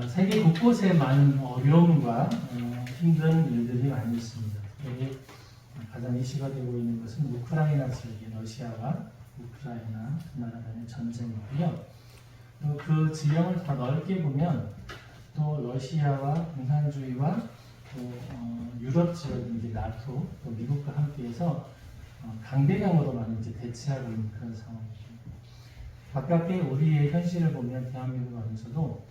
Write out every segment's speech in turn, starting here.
세계 곳곳에 많은 어려움과 힘든 일들이 많이 있습니다. 여기 가장 이슈가 되고 있는 것은 우크라이나 지역의 러시아와 우크라이나 두 나라 간의 전쟁이고요. 또 그 지형을 더 넓게 보면 또 러시아와 공산주의와 또 유럽 지역인 이제 나토 또 미국과 함께해서 강대강으로 많이 이제 대치하고 있는 그런 상황입니다. 가깝게 우리의 현실을 보면 대한민국 안에서도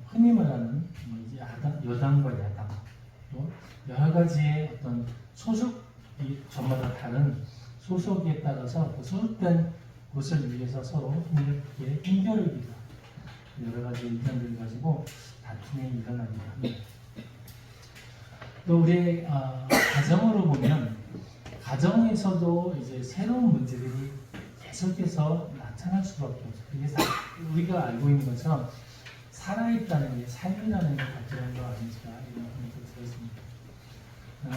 흔히 말하는 이제 여당과 야당 또 여러 가지의 어떤 소속이 저마다 다른 소속에 따라서 그 소속된 곳을 위해서 서로 힘겹게 힘겨루기가 여러 가지 의견들을 가지고 다툼이 일어나기도 합니다. 또 우리 가정으로 보면 가정에서도 이제 새로운 문제들이 계속해서 나타날 수밖에 없죠. 그게 우리가 알고 있는 것처럼 살아있다는 게 삶이라는 게 가져온 거 아닌가 이런 생각이 들었습니다.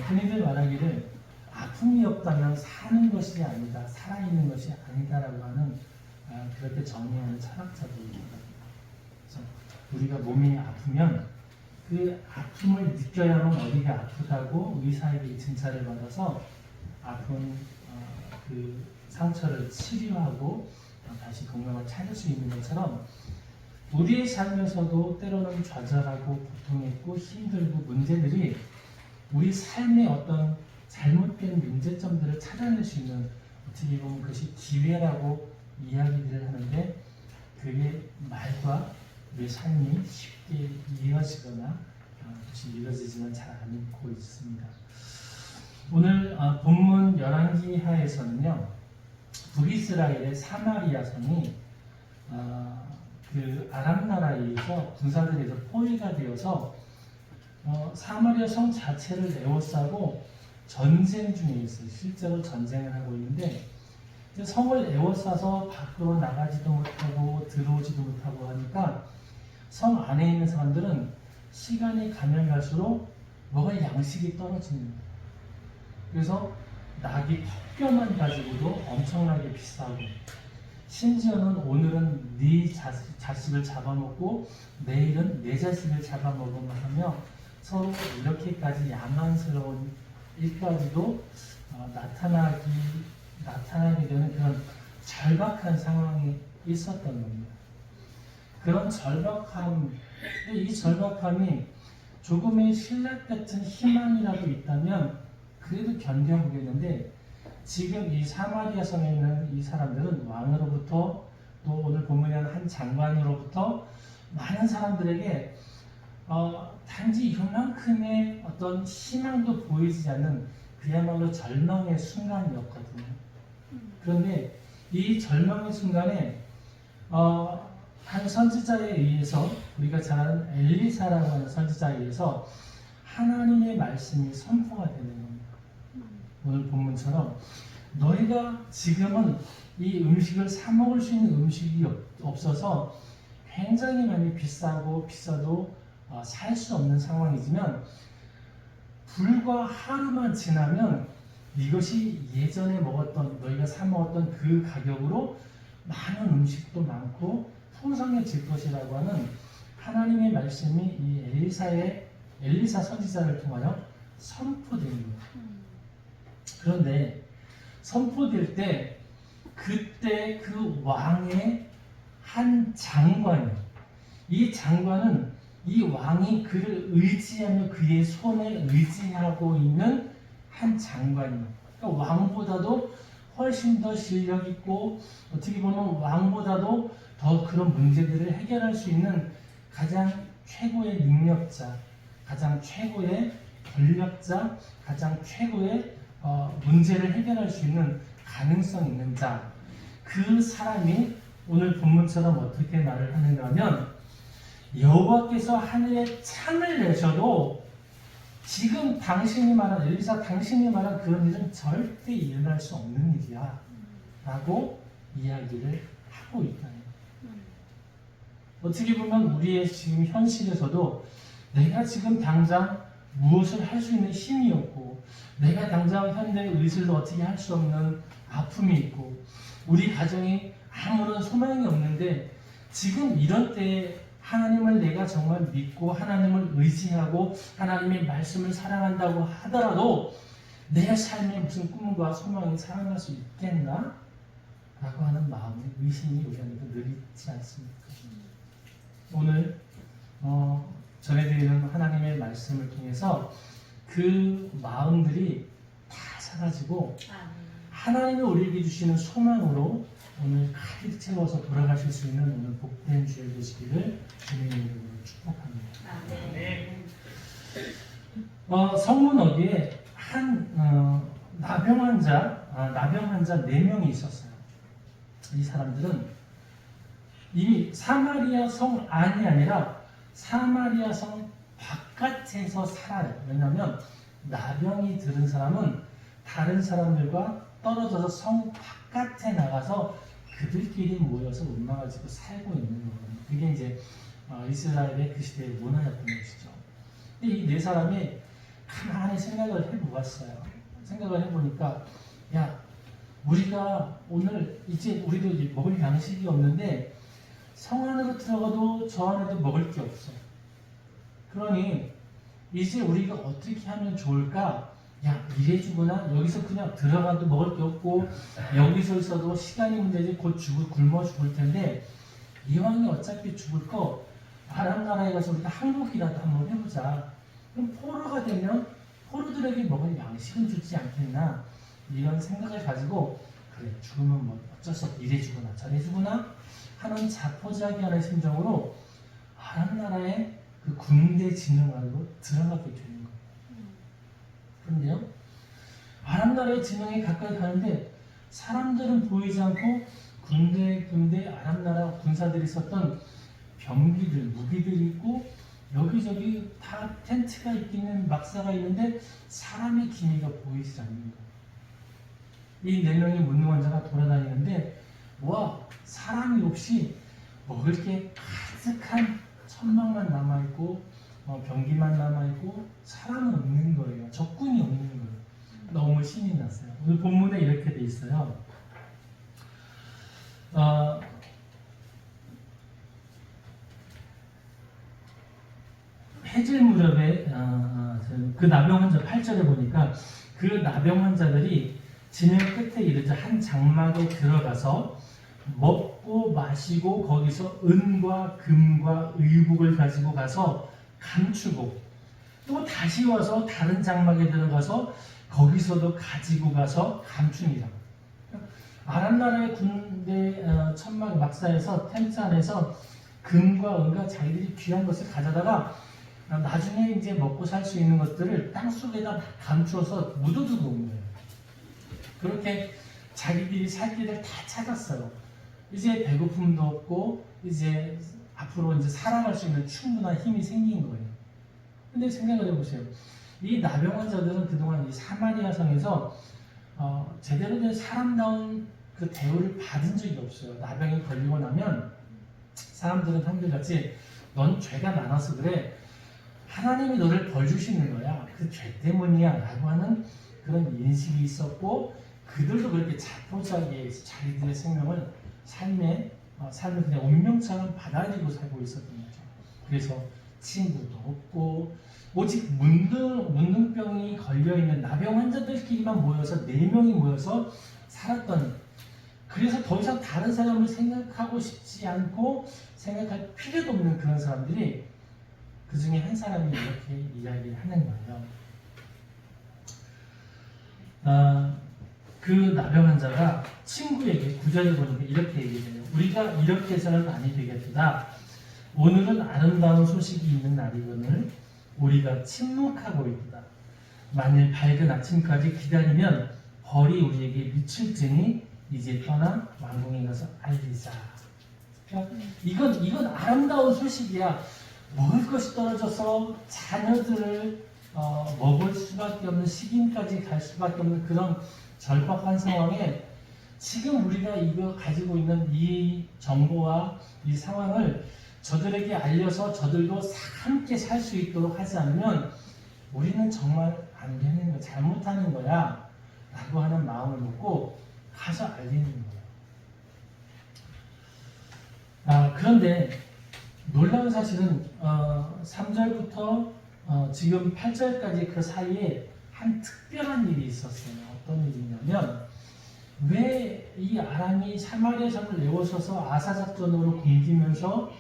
흔히들 말하기를 아픔이 없다면 사는 것이 아니다, 살아있는 것이 아니다라고 하는 그렇게 정의하는 철학자들이 있거든요. 그래서 우리가 몸이 아프면 그 아픔을 느껴야만 어디가 아프다고 의사에게 진찰을 받아서 아픈 그 상처를 치료하고 다시 건강을 찾을 수 있는 것처럼 우리의 삶에서도 때로는 좌절하고 고통있고 힘들고 문제들이 우리 삶의 어떤 잘못된 문제점들을 찾아낼 수 있는 어떻게 보면 그것이 기회라고 이야기를 하는데 그게 말과 우리 삶이 쉽게 이어지거나 그것이 이루어지지는 잘 않고 있습니다. 오늘 본문 열왕기하에서는요 북이스라엘의 사마리아 성이 그 아람 나라에 의해서 군사들에서 포위가 되어서 사마리아 성 자체를 에워싸고 전쟁 중에 있어요. 실제로 전쟁을 하고 있는데 성을 에워싸서 밖으로 나가지도 못하고 들어오지도 못하고 하니까 성 안에 있는 사람들은 시간이 가면 갈수록 먹을 양식이 떨어지는 거예요. 그래서 낙이 퍽겨만 가지고도 엄청나게 비싸고 심지어는 오늘은 네 자식을 잡아먹고 내일은 내 자식을 잡아먹으면 하며 서로 이렇게까지 야만스러운 일까지도 나타나게 되는 그런 절박한 상황이 있었던 겁니다. 그런 절박함, 이 절박함이 조금의 신락 같은 희망이라도 있다면 그래도 견뎌보겠는데 지금 이 사마리아 성에 있는 이 사람들은 왕으로부터 또 오늘 본문에는 한 장관으로부터 많은 사람들에게 단지 이만큼의 어떤 희망도 보이지 않는 그야말로 절망의 순간이었거든요. 그런데 이 절망의 순간에 한 선지자에 의해서 우리가 잘 아는 엘리사라고 하는 선지자에 의해서 하나님의 말씀이 선포가 되는 겁니다. 오늘 본문처럼 너희가 지금은 이 음식을 사 먹을 수 있는 음식이 없어서 굉장히 많이 비싸도 살 수 없는 상황이지만 불과 하루만 지나면 이것이 예전에 먹었던 너희가 사 먹었던 그 가격으로 많은 음식도 많고 풍성해질 것이라고 하는 하나님의 말씀이 이 엘리사 선지자를 통하여 선포됩니다. 그런데 선포될 때 그때 그 왕의 한 장관이 이 장관은 이 왕이 그를 의지하며 그의 손에 의지하고 있는 한 장관입니다. 그러니까 왕보다도 훨씬 더 실력 있고 어떻게 보면 왕보다도 더 그런 문제들을 해결할 수 있는 가장 최고의 능력자, 가장 최고의 권력자, 가장 최고의 문제를 해결할 수 있는 가능성 있는 자, 그 사람이 오늘 본문처럼 어떻게 말을 하는가 하면 여호와께서 하늘에 창을 내셔도 지금 당신이 말한 엘리사 당신이 말한 그런 일은 절대 일어날 수 없는 일이야 라고 이야기를 하고 있다. 어떻게 보면 우리의 지금 현실에서도 내가 지금 당장 무엇을 할 수 있는 힘이 없고 내가 당장 현대의 의술로 어떻게 할 수 없는 아픔이 있고 우리 가정에 아무런 소망이 없는데 지금 이런 때에 하나님을 내가 정말 믿고 하나님을 의지하고 하나님의 말씀을 사랑한다고 하더라도 내 삶에 무슨 꿈과 소망이 살아날 수 있겠나? 라고 하는 마음의 의심이 우리 안에 늘 있지 않습니까? 오늘 전해드리는 하나님의 말씀을 통해서 그 마음들이 다 사라지고 하나님이 우리에게 주시는 소망으로 오늘 가득 채워서 돌아가실 수 있는 오늘 복된 주일 되시기를 주님의 이름으로 축복합니다. 성문 어디에 한 나병 환자 4명이 있었어요. 이 사람들은 이미 사마리아 성 안이 아니라 사마리아 성 바깥에서 살아요. 왜냐하면 나병이 들은 사람은 다른 사람들과 떨어져서 성 바깥에 나가서 그들끼리 모여서 음악을 짓고 살고 있는 거거든요. 그게 이제 이스라엘의 그 시대의 문화였던 것이죠. 근데 이 네 사람이 가만히 생각을 해보았어요. 생각을 해보니까 야, 우리가 오늘 이제 우리도 이제 먹을 양식이 없는데 성 안으로 들어가도 저 안에도 먹을 게 없어. 그러니 이제 우리가 어떻게 하면 좋을까? 야, 이래주구나. 여기서 그냥 들어가도 먹을 게 없고 여기서 있어도 시간이 문제지 곧 굶어 죽을 텐데 이왕이 어차피 죽을 거 아람 나라에 가서 우리가 항복이라도 한번 해보자. 그럼 포로가 되면 포로들에게 먹을 양식은 주지 않겠나? 이런 생각을 가지고 그래, 죽으면 뭐 어쩔 수 없어. 이래주구나 저래주구나 하는 자포자기하는 심정으로 아람 나라의 그 군대 진영 안으로 들어가게 되는 거예요. 그런데요, 아람 나라의 진영에 가까이 가는데 사람들은 보이지 않고 군대 아람 나라 군사들이 썼던 병기들, 무기들이 있고 여기저기 다 텐트가 있기는 막사가 있는데 사람의 기미가 보이지 않는 거예요. 이 4명의 문둥 환자가 돌아다니는데 와, 사람이 없이 먹을 게 가득한 천막만 남아있고 병기만 남아있고 사람은 없는 거예요. 적군이 없는 거예요. 너무 신이 났어요. 오늘 본문에 이렇게 돼 있어요. 해질 무렵에 그 나병 환자 8절에 보니까 그 나병 환자들이 진영 끝에 이르자 한 장막에 들어가서 먹고 마시고 거기서 은과 금과 의복을 가지고 가서 감추고 또 다시 와서 다른 장막에 들어가서 거기서도 가지고 가서 감춥니다. 아람 나라의 군대 천막 막사에서 텐트 안에서 금과 은과 자기들이 귀한 것을 가져다가 나중에 이제 먹고 살 수 있는 것들을 땅 속에다 감추어서 묻어두고 온 거예요. 그렇게 자기들이 살 길을 다 찾았어요. 이제 배고픔도 없고 이제 앞으로 이제 살아갈 수 있는 충분한 힘이 생긴 거예요. 근데 생각을 해보세요. 이 나병 환자들은 그동안 이 사마리아 성에서 제대로 된 사람다운 그 대우를 받은 적이 없어요. 나병이 걸리고 나면 사람들은 한결같이 넌 죄가 많아서 그래. 하나님이 너를 벌 주시는 거야. 그 죄 때문이야. 라고 하는 그런 인식이 있었고 그들도 그렇게 자포자기에 자기들의 생명을 삶을 그냥 운명처럼 받아들이고 살고 있었던 거죠. 그래서 친구도 없고 오직 문둥병이 걸려있는 나병 환자들끼리만 모여서 4명이 모여서 살았던, 그래서 더 이상 다른 사람을 생각하고 싶지 않고 생각할 필요도 없는 그런 사람들이 그 중에 한 사람이 이렇게 이야기를 하는 거예요. 그 나병 환자가 친구에게 9절에 보니까 이렇게 얘기해요. 우리가 이렇게 해서는 아니 되겠다. 오늘은 아름다운 소식이 있는 날이거늘 우리가 침묵하고 있다. 만일 밝은 아침까지 기다리면 벌이 우리에게 미칠지니 이제 떠나 왕궁에 가서 알리자. 그러니까 이건 아름다운 소식이야. 먹을 것이 떨어져서 자녀들을 먹을 수밖에 없는 식인까지 갈 수밖에 없는 그런 절박한 상황에 지금 우리가 이거 가지고 있는 이 정보와 이 상황을 저들에게 알려서 저들도 함께 살 수 있도록 하지 않으면 우리는 정말 안 되는 거, 잘못하는 거야 라고 하는 마음을 먹고 가서 알리는 거예요. 그런데 놀라운 사실은 3절부터 지금 8절까지 그 사이에 한 특별한 일이 있었어요. 어떤 일이냐면 왜 이 아람이 사마리아 성을 내오셔서 아사 작전으로 굶기면서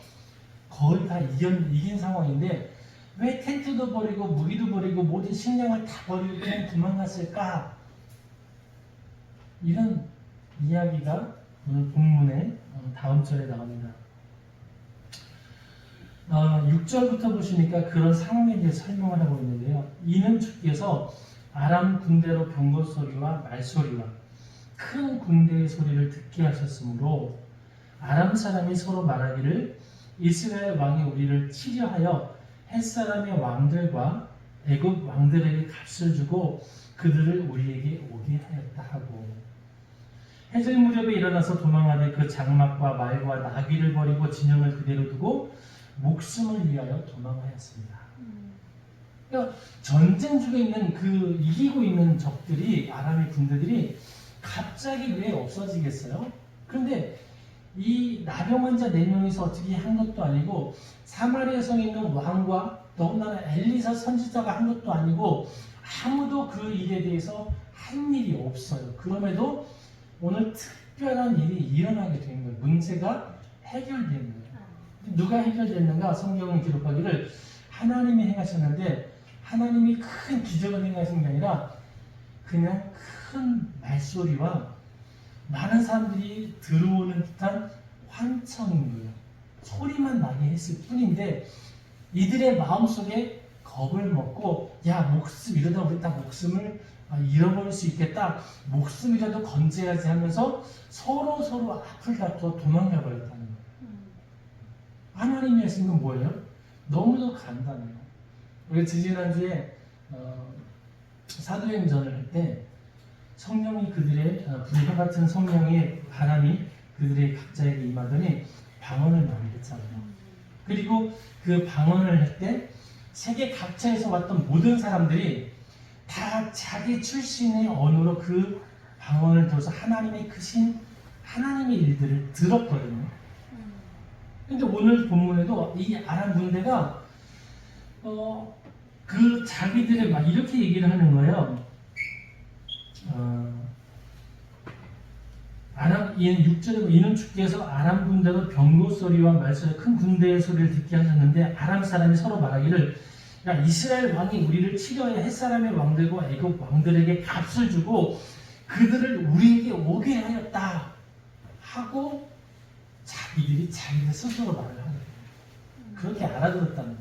거의 다 이긴 상황인데 왜 텐트도 버리고 무기도 버리고 모든 식량을 다 버리고 그냥 도망갔을까? 이런 이야기가 오늘 본문의 다음 절에 나옵니다. 6절부터 보시니까 그런 상황에 대해 설명을 하고 있는데요. 이는 주께서 아람 군대로 병거 소리와 말소리와 큰 군대의 소리를 듣게 하셨으므로 아람 사람이 서로 말하기를 이스라엘 왕이 우리를 치려하여 햇사람의 왕들과 애굽 왕들에게 값을 주고 그들을 우리에게 오게 하였다 하고 해질 무렵에 일어나서 도망하되 그 장막과 말과 나귀를 버리고 진영을 그대로 두고 목숨을 위하여 도망하였습니다. 그러니까 전쟁 중에 있는 그 이기고 있는 적들이 아람의 군대들이 갑자기 왜 없어지겠어요? 그런데 이 나병 환자 4명이서 어떻게 한 것도 아니고 사마리아 성에 있는 왕과 더군다나 엘리사 선지자가 한 것도 아니고 아무도 그 일에 대해서 한 일이 없어요. 그럼에도 오늘 특별한 일이 일어나게 된 거예요. 문제가 해결된 거예요. 누가 해결됐는가? 성경은 기록하기를 하나님이 행하셨는데 하나님이 큰 기적을 행하신 게 아니라 그냥 큰 말소리와 많은 사람들이 들어오는 듯한 환청인 거예요. 소리만 나게 했을 뿐인데 이들의 마음속에 겁을 먹고 야 목숨 이러다 우리 딱 목숨을 잃어버릴 수 있겠다. 목숨이라도 건져야지 하면서 서로 앞을 다퉈 도망가 버렸다는 거예요. 하나님이 하신 건 뭐예요? 너무도 간단해요. 우리 지지난주에 사도행전을 할 때 성령이 그들의 불과 같은 성령의 바람이 그들의 각자에게 임하더니 방언을 말했잖아요. 그리고 그 방언을 할 때 세계 각처에서 왔던 모든 사람들이 다 자기 출신의 언어로 그 방언을 들어서 하나님의 크신 하나님의 일들을 들었거든요. 근데 오늘 본문에도 이 아람 군대가 그 자기들의 막 이렇게 얘기를 하는 거예요. 이는 6절에 이는 주께서 아람 군대로 병거 소리와 말소리 큰 군대의 소리를 듣게 하셨는데 아람 사람이 서로 말하기를 야 이스라엘 왕이 우리를 치려해 햇사람의 왕들과 애굽 왕들에게 값을 주고 그들을 우리에게 오게 하였다 하고 자기들이 자기들 스스로 말을 하는 거예요. 그렇게 알아들었다는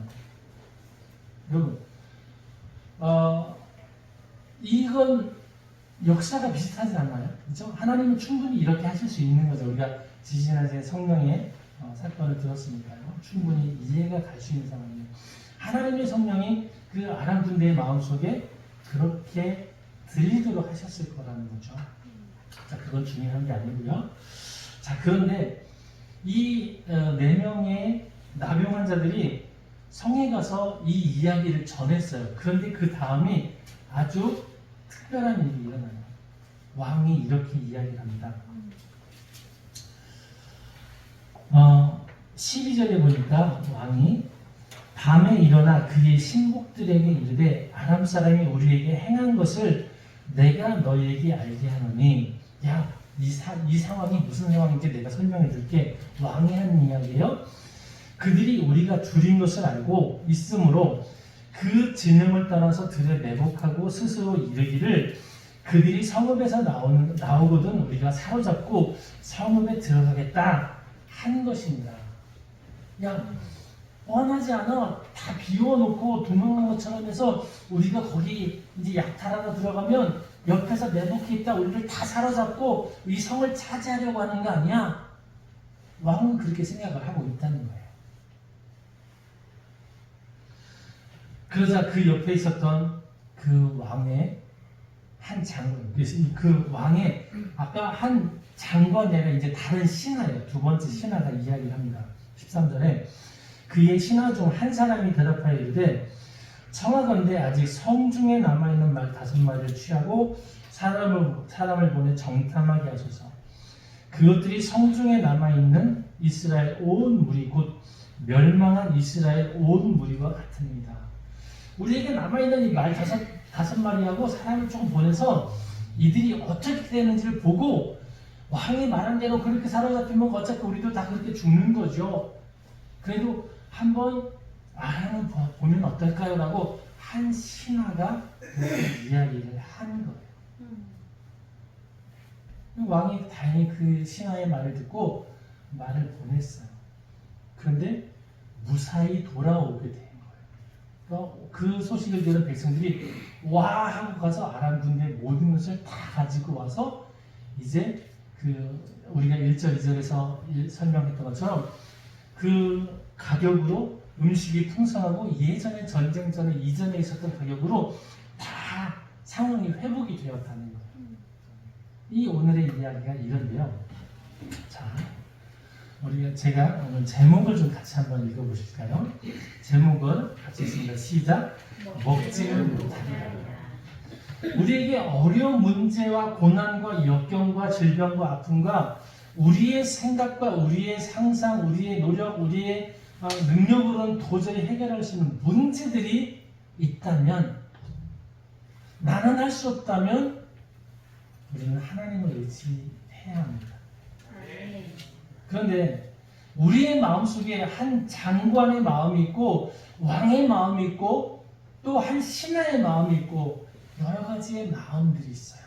거예요. 여러분 이건 역사가 비슷하지 않나요? 그렇죠? 하나님은 충분히 이렇게 하실 수 있는 거죠. 우리가 지지난주에 성령의 사건을 들었으니까요. 충분히 이해가 갈 수 있는 상황이에요. 하나님의 성령이 그 아람 군대의 마음속에 그렇게 들리도록 하셨을 거라는 거죠. 자, 그건 중요한 게 아니고요. 자, 그런데 이 4명의 나병 환자들이 성에 가서 이 이야기를 전했어요. 그런데 그 다음이 아주 특별한 일이 일어나요. 왕이 이렇게 이야기를 합니다. 12절에 보니까 왕이 밤에 일어나 그의 신복들에게 이르되 아람 사람이 우리에게 행한 것을 내가 너희에게 알게 하노니 야, 이 상황이 무슨 상황인지 내가 설명해 줄게. 왕이 하는 이야기예요. 그들이 우리가 줄인 것을 알고 있으므로 그 진음을 따라서 들에 매복하고 스스로 이르기를 그들이 성읍에서 나오거든 우리가 사로잡고 성읍에 들어가겠다 한 것입니다. 야, 뻔하지 않아. 다 비워놓고 도망간 것처럼 해서 우리가 거기 이제 약탈하러 들어가면 옆에서 매복해 있다 우리를 다 사로잡고 이 성을 차지하려고 하는 거 아니야? 왕은 그렇게 생각을 하고 있다는 거예요. 그러자 그 옆에 있었던 그 왕의 한 장관, 그래서 그 왕의 아까 한 장관이 아니라 이제 다른 신하예요. 두 번째 신하가 이야기를 합니다. 13절에 그의 신하 중 한 사람이 대답하여 이르되 청하건대 아직 성중에 남아있는 말 5마리를 취하고 사람을 보내 정탐하게 하소서. 그것들이 성중에 남아있는 이스라엘 온 무리 곧 멸망한 이스라엘 온 무리와 같으니이다. 우리에게 남아있는 이 말 다섯 마리하고 사람을 좀 보내서 이들이 어떻게 되는지를 보고 왕이 말한 대로 그렇게 사로잡히면 어차피 우리도 다 그렇게 죽는 거죠. 그래도 한번 보면 어떨까요? 라고 한 신하가 그 이야기를 한 거예요. 왕이 다행히 그 신하의 말을 듣고 말을 보냈어요. 그런데 무사히 돌아오게 된 거예요. 그 소식을 들은 백성들이 와 하고 가서 아람 군대 모든 것을 다 가지고 와서 이제 우리가 1절, 2절에서 설명했던 것처럼 그 가격으로 음식이 풍성하고 예전에 전쟁 전에 이전에 있었던 가격으로 다 상황이 회복이 되었다는 거예요. 이 오늘의 이야기가 이런데요. 자, 제가 오늘 제목을 좀 같이 한번 읽어보실까요? 제목을 같이 있습니다. 시작. 먹지를 못하리라. 우리에게 어려운 문제와 고난과 역경과 질병과 아픔과 우리의 생각과 우리의 상상, 우리의 노력, 우리의 능력으로는 도저히 해결할 수 있는 문제들이 있다면, 나는 할 수 없다면 우리는 하나님을 의지해야 합니다. 그런데 우리의 마음속에 한 장관의 마음이 있고 왕의 마음이 있고 또 한 신하의 마음이 있고 여러 가지의 마음들이 있어요.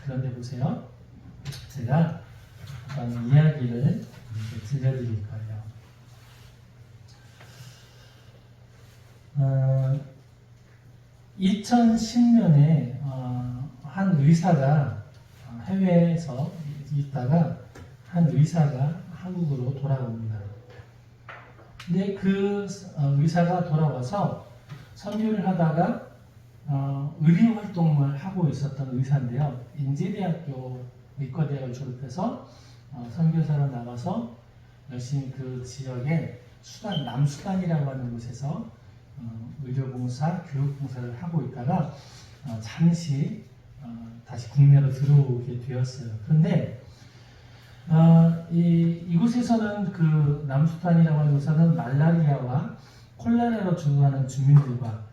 그런데 보세요. 제가 어떤 이야기를 들려드릴 거예요. 2010년에 한 의사가 해외에서 있다가 한 의사가 한국으로 돌아옵니다. 근데 그 의사가 돌아와서 선교를 하다가 의료 활동을 하고 있었던 의사인데요. 인제대학교 의과대학을 졸업해서 선교사로 나가서 열심히 그 지역에 남수단이라고 하는 곳에서 의료봉사, 교육봉사를 하고 있다가 잠시 다시 국내로 들어오게 되었어요. 그런데 이곳에서는 그 남수단이라고 하는 곳에서는 말라리아와 콜레라로 죽어가는 주민들과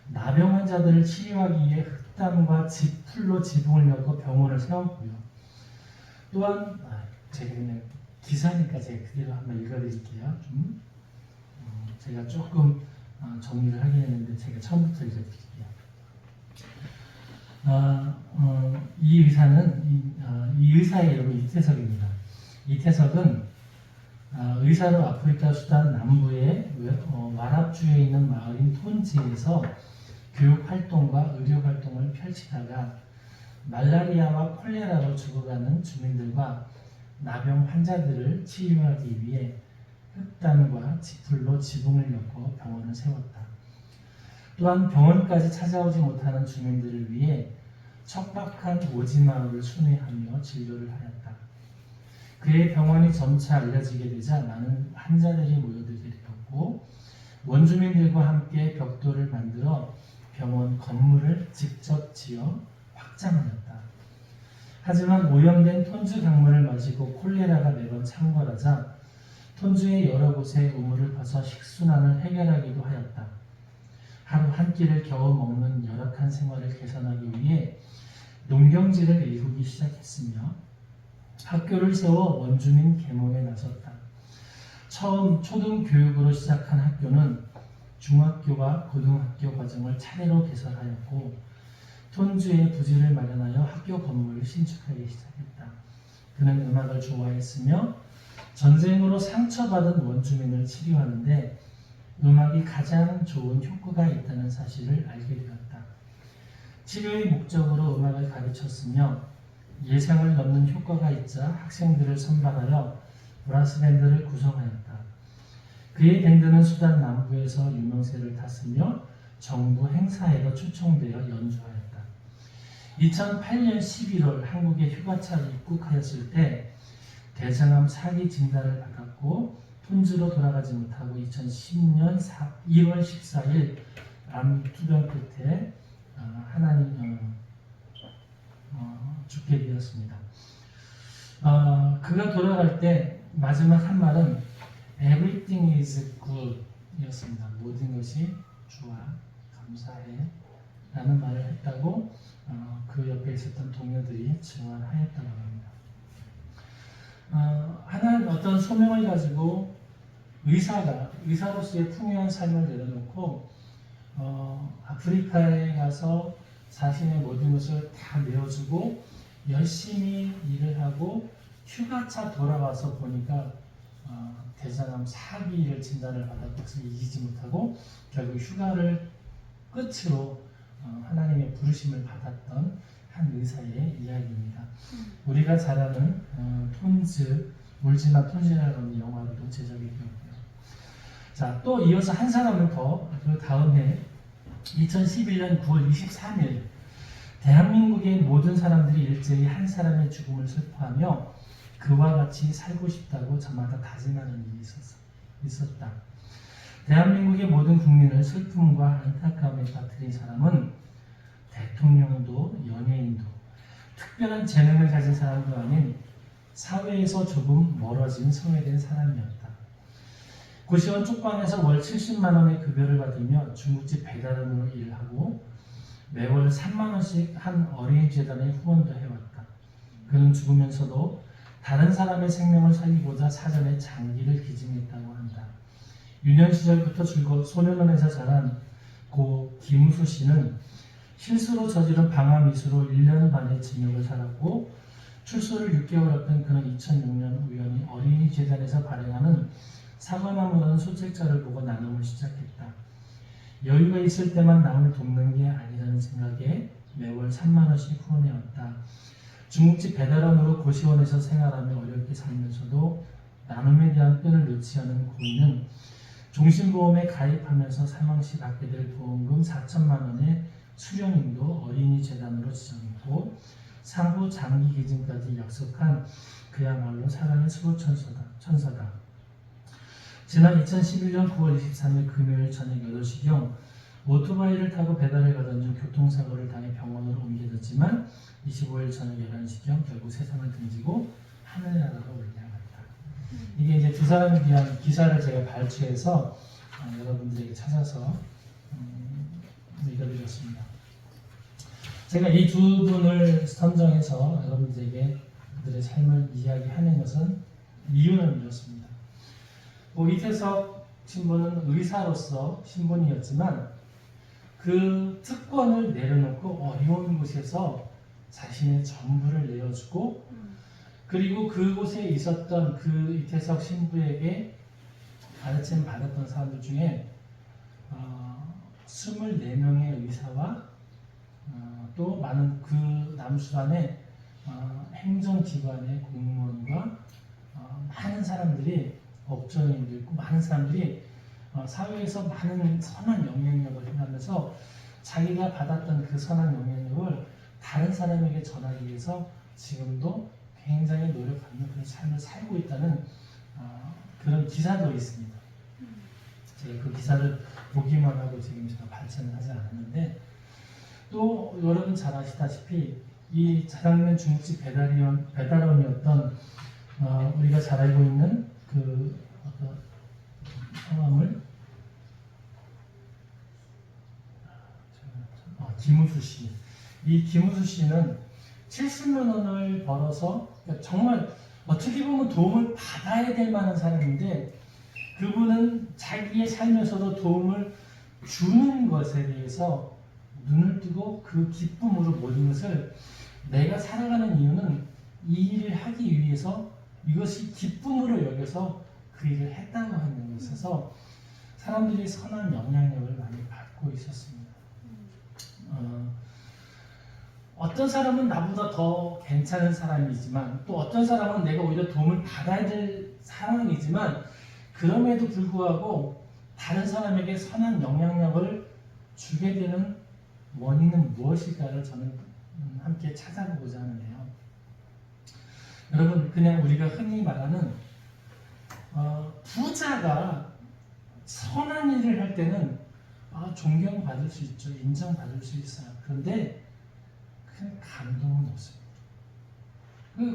나병 환자들을 치료하기 위해 흑담과 지풀로 지붕을 엮고 병원을 세웠고요. 또한 제가 그냥 기사니까 제가 그대로 한번 읽어드릴게요. 제가 조금 정리를 하긴 했는데 제가 처음부터 읽어드릴게요. 이 의사는 이 의사의 이름은 이태석입니다. 이태석은 의사로 아프리카 수단 남부의 와랍주에 있는 마을인 톤지에서 교육 활동과 의료 활동을 펼치다가 말라리아와 콜레라로 죽어가는 주민들과 나병 환자들을 치료하기 위해 흑담과 지풀로 지붕을 엮고 병원을 세웠다. 또한 병원까지 찾아오지 못하는 주민들을 위해 척박한 오지마을을 순회하며 진료를 하였다. 그의 병원이 점차 알려지게 되자 많은 환자들이 모여들게 되었고 원주민들과 함께 벽돌을 만들어 병원 건물을 직접 지어 확장하였다. 하지만 오염된 톤주 강물을 마시고 콜레라가 매번 창궐하자 톤주의 여러 곳에 우물을 파서 식순환을 해결하기도 하였다. 하루 한 끼를 겨우 먹는 열악한 생활을 개선하기 위해 농경지를 일구기 시작했으며 학교를 세워 원주민 계몽에 나섰다. 처음 초등교육으로 시작한 학교는 중학교와 고등학교 과정을 차례로 개설하였고 톤주에 부지를 마련하여 학교 건물을 신축하기 시작했다. 그는 음악을 좋아했으며 전쟁으로 상처받은 원주민을 치료하는데 음악이 가장 좋은 효과가 있다는 사실을 알게 되었다. 치료의 목적으로 음악을 가르쳤으며 예상을 넘는 효과가 있자 학생들을 선발하여 브라스밴드를 구성하였다. 그의 밴드는 수단 남부에서 유명세를 탔으며 정부 행사에도 초청되어 연주하였다. 2008년 11월 한국에 휴가차로 입국하였을 때 대장암 4기 진단을 받았고 톤주로 돌아가지 못하고 2010년 2월 14일 암 투병 끝에 죽게 되었습니다. 그가 돌아갈 때 마지막 한 말은 Everything is good 이었습니다. 모든 것이 좋아, 감사해 라는 말을 했다고 그 옆에 있었던 동료들이 증언하였다고 합니다. 하나는 어떤 소명을 가지고 의사로서의 풍요한 삶을 내려놓고 아프리카에 가서 자신의 모든 것을 다 내어주고 열심히 일을 하고 휴가차 돌아와서 보니까 대장암 4기를 진단을 받았고 그것을 이기지 못하고 결국 휴가를 끝으로 하나님의 부르심을 받았던 한 의사의 이야기입니다. 우리가 잘 아는 톤즈, 울지마 톤즈라는 영화로도 제작이 되었고요. 자, 또 이어서 한 사람을 더, 그 다음 해 2011년 9월 23일 대한민국의 모든 사람들이 일제히 한 사람의 죽음을 슬퍼하며 그와 같이 살고 싶다고 저마다 다짐하는 일이 있었다. 대한민국의 모든 국민을 슬픔과 안타까움에 빠뜨린 사람은 대통령도 연예인도 특별한 재능을 가진 사람도 아닌 사회에서 조금 멀어진 소외된 사람이었다. 고시원 쪽방에서 월 70만 원의 급여를 받으며 중국집 배달원으로 일을 하고 매월 3만 원씩 한 어린이재단에 후원도 해왔다. 그는 죽으면서도 다른 사람의 생명을 살리고자 사전에 장기를 기증했다고 한다. 유년 시절부터 소년원에서 자란 고 김우수 씨는 실수로 저지른 방화미수로 1년 반의 징역을 살았고 출소를 6개월 앞둔 그는 2006년 우연히 어린이재단에서 발행하는 사과나무라는 소책자를 보고 나눔을 시작했다. 여유가 있을 때만 남을 돕는 게 아니라는 생각에 매월 3만 원씩 후원해왔다. 중국집 배달원으로 고시원에서 생활하며 어렵게 살면서도 나눔에 대한 끈을 놓지 않은 고인은 종신보험에 가입하면서 사망 시 받게 될 보험금 4천만 원의 수령임도 어린이재단으로 지정했고 사후 장기 기증까지 약속한 그야말로 사랑의 수호천사다. 지난 2011년 9월 23일 금요일 저녁 8시경 오토바이를 타고 배달을 가던 중 교통사고를 당해 병원으로 옮겨졌지만 25일 저녁 11시경 결국 세상을 등지고 하늘나라로 올라갔다. 이게 이제 두 사람에 대한 기사를 제가 발췌해서 여러분들에게 찾아서 읽어드렸습니다. 제가 이 두 분을 선정해서 여러분들에게 그들의 삶을 이야기하는 것은 이유는 이렇습니다. 이태석 신부는 의사로서 신분이었지만 그 특권을 내려놓고 어려운 곳에서 자신의 전부를 내어주고 그리고 그곳에 있었던 그 이태석 신부에게 가르침 받았던 사람들 중에 24명의 의사와 또 많은 그 남수단의 행정기관의 공무원과 많은 사람들이 업종인도 있고 많은 사람들이 사회에서 많은 선한 영향력을 행하면서 자기가 받았던 그 선한 영향력을 다른 사람에게 전하기 위해서 지금도 굉장히 노력하는 그런 삶을 살고 있다는 그런 기사도 있습니다. 제가 그 기사를 보기만 하고 지금 제가 발췌는 하지 않았는데 또 여러분 잘 아시다시피 이 자랑면 중국집 배달원이었던 우리가 잘 알고 있는 그 성함을 김우수 씨. 이 김우수 씨는 70만 원을 벌어서 정말 어떻게 보면 도움을 받아야 될 만한 사람인데 그분은 자기의 삶에서도 도움을 주는 것에 대해서 눈을 뜨고 그 기쁨으로 모든 것을 내가 살아가는 이유는 이 일을 하기 위해서 이것이 기쁨으로 여겨서 그 일을 했다고 하는 데 있어서 사람들이 선한 영향력을 많이 받고 있었습니다. 어떤 사람은 나보다 더 괜찮은 사람이지만 또 어떤 사람은 내가 오히려 도움을 받아야 될 상황이지만 그럼에도 불구하고 다른 사람에게 선한 영향력을 주게 되는 원인은 무엇일까를 저는 함께 찾아보고자 하는데요. 여러분 그냥 우리가 흔히 말하는 부자가 선한 일을 할 때는 존경받을 수 있죠. 인정받을 수 있어요. 그런데 큰 감동은 없습니다.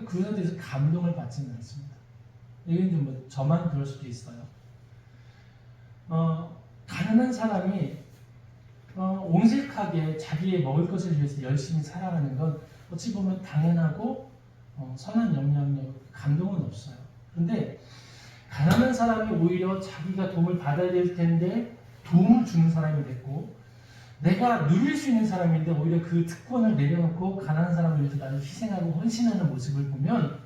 그에 대해서 감동을 받지는 않습니다. 이건 좀 저만 그럴 수도 있어요. 가난한 사람이 온색하게 자기의 먹을 것을 위해서 열심히 살아가는 건 어찌 보면 당연하고 선한 영향력, 감동은 없어요. 그런데 가난한 사람이 오히려 자기가 도움을 받아야 될 텐데 도움을 주는 사람이 됐고, 내가 누릴 수 있는 사람인데 오히려 그 특권을 내려놓고 가난한 사람을 위해서 나를 희생하고 헌신하는 모습을 보면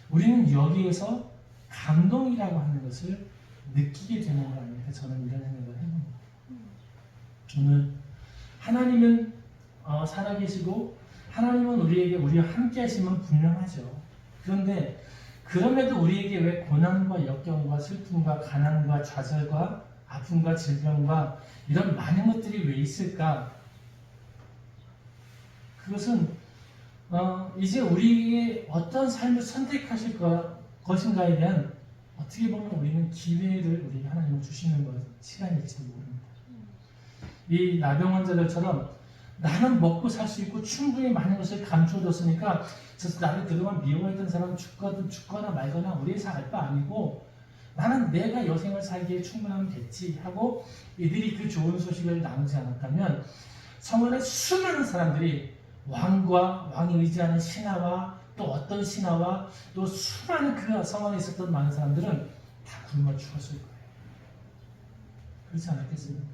우리는 여기에서 감동이라고 하는 것을 느끼게 되는 거 아닙니까? 저는 이런 생각을 해봅니다. 오늘 하나님은 살아계시고 하나님은 우리와 함께 하시면 분명하죠. 그런데 그럼에도 우리에게 왜 고난과 역경과 슬픔과 가난과 좌절과 아픔과 질병과 이런 많은 것들이 왜 있을까? 그것은 이제 우리에게 어떤 삶을 선택하실 것인가에 대한 어떻게 보면 우리는 기회를 우리에게 하나님은 주시는 시간일지도 모릅니다. 이 나병 환자들처럼 나는 먹고 살 수 있고 충분히 많은 것을 감춰줬으니까 나를 그동안 미워했던 사람은 죽거나 말거나 우리에서 알 바 아니고 나는 내가 여생을 살기에 충분하면 됐지 하고 이들이 그 좋은 소식을 나누지 않았다면 성 안에 수많은 사람들이 왕이 의지하는 신하와 또 어떤 신하와 또 수많은 그 성 안에 있었던 많은 사람들은 다 굶어 죽었을 거예요. 그렇지 않았겠습니까?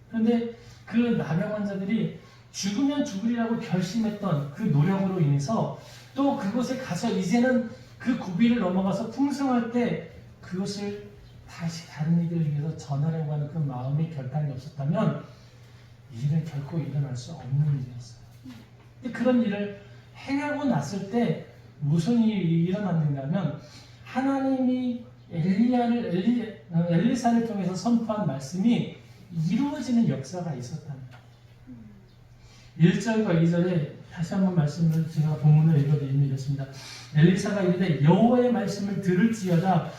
그런데 그 나병 환자들이 죽으면 죽으리라고 결심했던 그 노력으로 인해서 또 그곳에 가서 이제는 그 고비를 넘어가서 풍성할 때 그것을 다시 다른 이들을 위해서 전하려고 하는 그 마음의 결단이 없었다면 이 일은 결코 일어날 수 없는 일이었어요. 근데 그런 일을 행하고 났을 때 무슨 일이 일어났는가 하면 하나님이 엘리사를 통해서 선포한 말씀이 이루어지는 역사가 있었답니다. 1절과 2절에 다시 한번 말씀을 제가 본문을 읽어드리면 이렇습니다. 엘리사가 이르되 여호와의 말씀을 들을지어다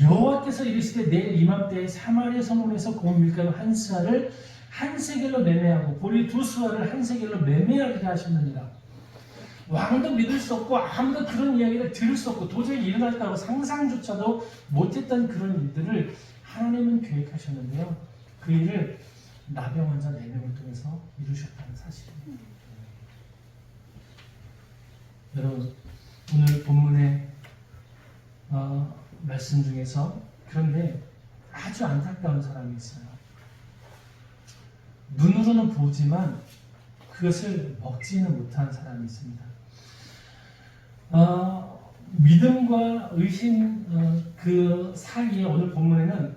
여호와께서 이르시되 내일 이맘때에 사마리아 성문에서 고운 밀가루 한 스아를 한 세겔로 매매하고 보리 두 스아를 한 세겔로 매매하게 하셨느니라. 왕도 믿을 수 없고 아무도 그런 이야기를 들을 수 없고 도저히 일어날까 상상조차도 못했던 그런 일들을 하나님은 계획하셨는데요. 그 일을 나병 환자 4명을 통해서 이루셨다는 사실입니다. 여러분, 오늘 본문의 말씀 중에서 그런데 아주 안타까운 사람이 있어요. 눈으로는 보지만 그것을 먹지는 못한 사람이 있습니다. 믿음과 의심 그 사이에 오늘 본문에는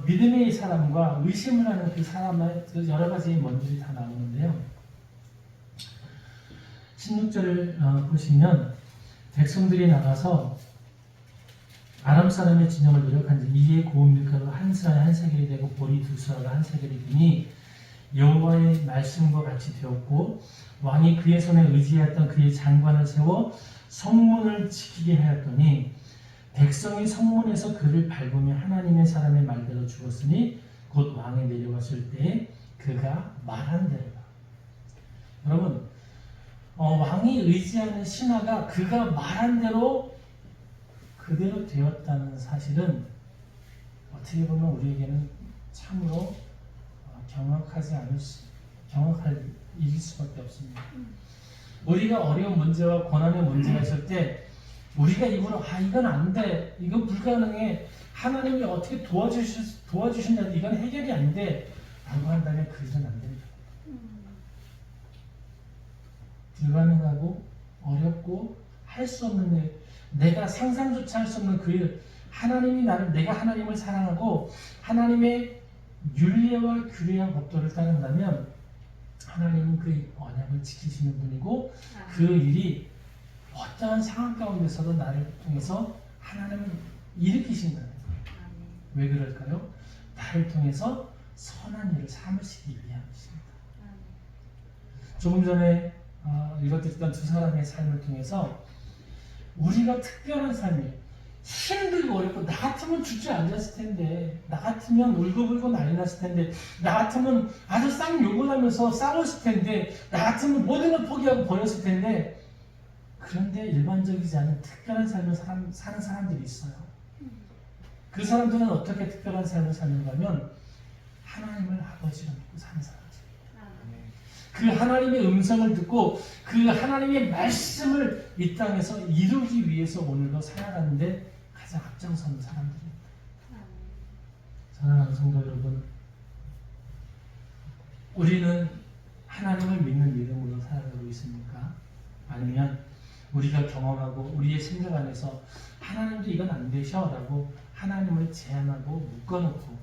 믿음의 사람과 의심을 하는 그 사람의 여러 가지의 먼지들이 다 나오는데요. 16절을 보시면 백성들이 나가서 아람 사람의 진영을 노력한지 이에 고운 밀가루 한 스아에 한 세겔이 되고 보리 두 스아가 한 세겔이 되니 여호와의 말씀과 같이 되었고 왕이 그의 손에 의지했던 그의 장관을 세워 성문을 지키게 하였더니 백성이 성문에서 그를 밟으며 하나님의 사람의 말대로 죽었으니 곧 왕이 내려왔을 때에 그가 말한 대로다. 여러분, 왕이 의지하는 신하가 그가 말한 대로 그대로 되었다는 사실은 어떻게 보면 우리에게는 참으로 경악할 일일 수밖에 없습니다. 우리가 어려운 문제와 고난의 문제가 있을 때 우리가 입으로 이건 안 돼, 이건 불가능해, 하나님이 어떻게 도와주신다, 이건 해결이 안 돼 라고 한다면 그 일은 안 됩니다. 불가능하고 어렵고 할 수 없는 일, 내가 상상조차 할 수 없는 그 일, 내가 하나님을 사랑하고 하나님의 율례와 규례와 법도를 따른다면 하나님은 그 언약을 지키시는 분이고 그 일이 어떠한 상황 가운데서도 나를 통해서 하나님은 일으키신다는 거예요. 왜 그럴까요? 나를 통해서 선한 일을 삼으시기 위함이십니다. 조금 전에 읽어드렸던 두 사람의 삶을 통해서 우리가 특별한 삶이 힘들고 어렵고 나 같으면 주저에 앉았을 텐데, 나 같으면 울고불고 난리 났을 텐데, 나 같으면 아주 쌍 욕을 하면서 싸웠을 텐데, 나 같으면 모든 걸 포기하고 버렸을 텐데, 그런데 일반적이지 않은 특별한 삶을 사는 사람들이 있어요. 그 사람들은 어떻게 특별한 삶을 사는가 하면 하나님을 아버지로 믿고 사는 사람들. 그 하나님의 음성을 듣고 그 하나님의 말씀을 이 땅에서 이루기 위해서 오늘도 살아가는데 가장 앞장서는 사람들입니다. 사랑하는 성도 여러분, 우리는 하나님을 믿는 믿음으로 살아가고 있습니까? 아니면 우리가 경험하고 우리의 생각 안에서 하나님도 이건 안 되셔 라고 하나님을 제한하고 묶어놓고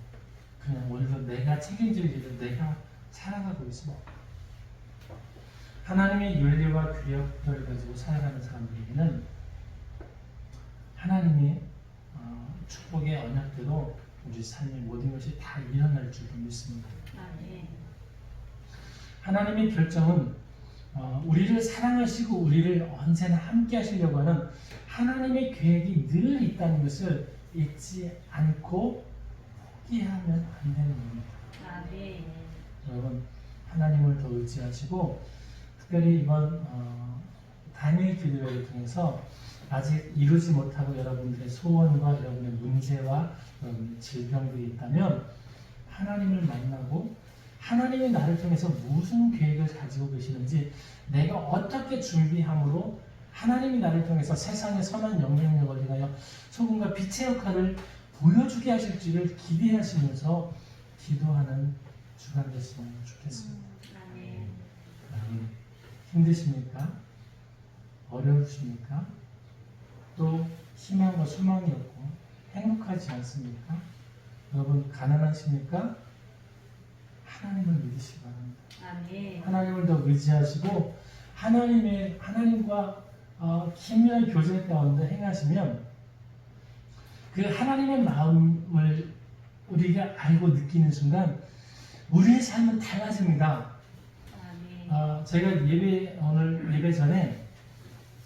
그냥 오늘도 내가 책임질 일을 내가 살아가고 있습니다. 하나님의 윤리와 규례를 가지고 살아가는 사람들에게는 하나님의 축복의 언약대로 우리 삶의 모든 것이 다 일어날 줄 믿습니다. 하나님의 결정은 우리를 사랑하시고 우리를 언제나 함께 하시려고 하는 하나님의 계획이 늘 있다는 것을 잊지 않고 포기하면 안 되는 겁니다. 여러분, 하나님을 더 의지하시고 특별히 이번 단일 기도회를 통해서 아직 이루지 못하고 여러분들의 소원과 여러분의 문제와 여러분의 질병들이 있다면 하나님을 만나고 하나님이 나를 통해서 무슨 계획을 가지고 계시는지 내가 어떻게 준비함으로 하나님이 나를 통해서 세상의 선한 영향력을 위하여 소금과 빛의 역할을 보여주게 하실지를 기대하시면서 기도하는 주간 됐으면 좋겠습니다. 힘드십니까? 어려우십니까? 또 희망과 소망이 없고 행복하지 않습니까? 여러분 가난하십니까? 하나님을 믿으시기 바랍니다. 하나님을 더 의지하시고 하나님과 긴밀한 교제 가운데 행하시면 그 하나님의 마음을 우리가 알고 느끼는 순간 우리의 삶은 달라집니다. 제가 오늘 예배 전에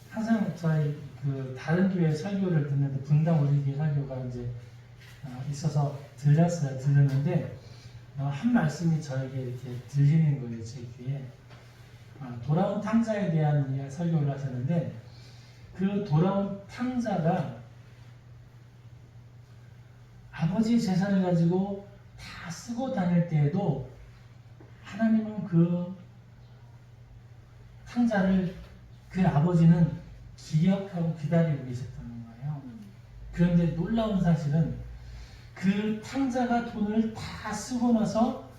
항상 저희 다른 교회 설교를 듣는데 분당 우리 교회 설교가 이제 있어서 들렸는데 한 말씀이 저에게 이렇게 들리는 거예요. 제 귀에 돌아온 탕자에 대한 설교를 하셨는데 그 돌아온 탕자가 아버지의 재산을 가지고 다 쓰고 다닐 때에도 하나님은 그 탕자를 그 아버지는 기억하고 기다리고 계셨다는 거예요. 그런데 놀라운 사실은 그 탕자가 돈을 다 쓰고 나서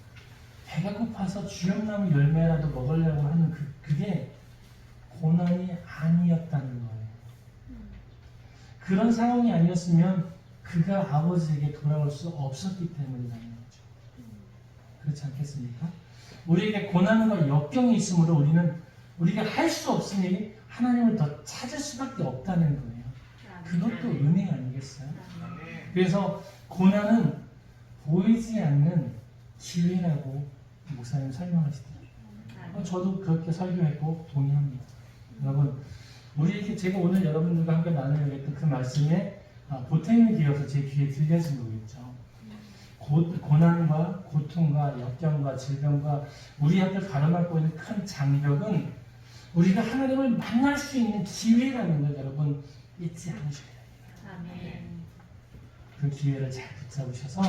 배가 고파서 주염나무 열매라도 먹으려고 하는 그게 고난이 아니었다는 거예요. 그런 상황이 아니었으면 그가 아버지에게 돌아올 수 없었기 때문이라는 거죠. 그렇지 않겠습니까? 우리에게 고난과 역경이 있으므로 우리가 할 수 없으니 하나님을 더 찾을 수밖에 없다는 거예요. 그것도 은혜 아니겠어요? 그래서 고난은 보이지 않는 기회라고 목사님 설명하시더라고요. 저도 그렇게 설교했고 동의합니다. 여러분, 우리에게 제가 오늘 여러분들과 함께 나누려고 했던 그 말씀에 보탬이 되어서 제 귀에 들려진 거겠죠. 고난과 고통과 역경과 질병과 우리 앞을 가로막고 있는 큰 장벽은 우리가 하나님을 만날 수 있는 기회라는 걸 여러분 잊지 않으셔야 됩니다. 그 기회를 잘 붙잡으셔서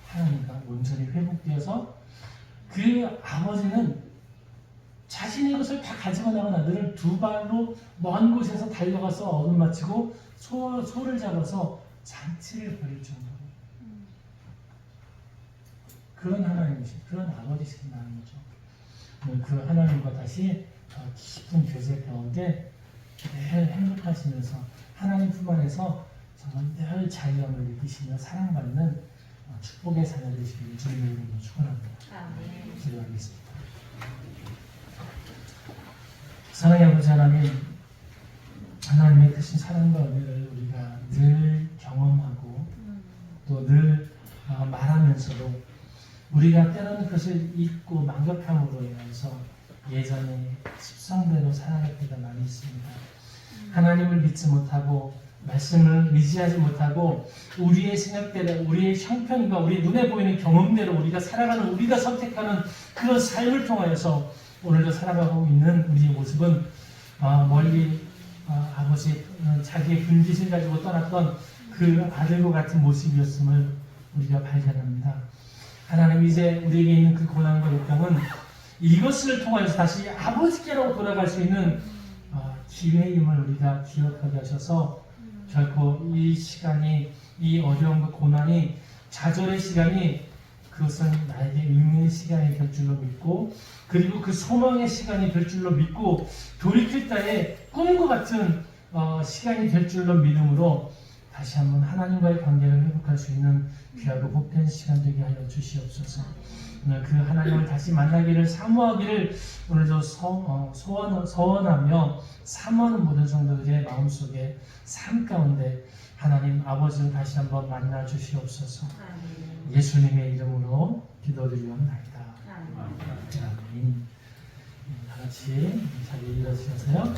하나님과 온전히 회복되어서 그 아버지는 자신의 것을 다 가지고 나간 아들을 두 발로 먼 곳에서 달려가서 얻어맞히고 소를 잡아서 잔치를 벌일 정도로 그런 하나님이신, 그런 아버지신다는 거죠. 그 하나님과 다시 더 깊은 교제 가운데 늘 행복하시면서 하나님 품 안에서 정말 늘 자유함을 느끼시며 사랑받는 축복의 자녀 되시기를 주님의 이름으로 축원합니다. 기도하겠습니다. 사랑의 아버지 하나님, 하나님의 크신 사랑과 은혜를 우리가 늘 경험하고 또 늘 말하면서도 우리가 때로는 그것을 잊고 망각함으로 인해서 예전에 습성대로 살아갈 때가 많이 있습니다. 하나님을 믿지 못하고 말씀을 의지하지 못하고 우리의 생각대로 우리의 형편과 우리 눈에 보이는 경험대로 우리가 살아가는 우리가 선택하는 그런 삶을 통하여서 오늘도 살아가고 있는 우리의 모습은 멀리 아버지 자기의 분깃을 가지고 떠났던 그 아들과 같은 모습이었음을 우리가 발견합니다. 하나님 이제 우리에게 있는 그 고난과 역경은 이것을 통하여서 다시 아버지께로 돌아갈 수 있는 기회임을 우리가 기억하게 하셔서 결코 이 시간이, 이 어려움과 고난이, 좌절의 시간이 그것은 나에게 의미의 시간이 될 줄로 믿고, 그리고 그 소망의 시간이 될 줄로 믿고, 돌이킬 때에 꿈과 같은 시간이 될 줄로 믿음으로 다시 한번 하나님과의 관계를 회복할 수 있는 귀하고 복된 시간 되게 하여 주시옵소서. 오늘 그 하나님을 다시 만나기를 사모하기를 오늘도 소원하며 사모하는 모든 성도들의 마음속에 삶 가운데 하나님 아버지를 다시 한번 만나 주시옵소서. 예수님의 이름으로 기도드리옵나이다. 아멘. 다 같이 자리에 일어서세요.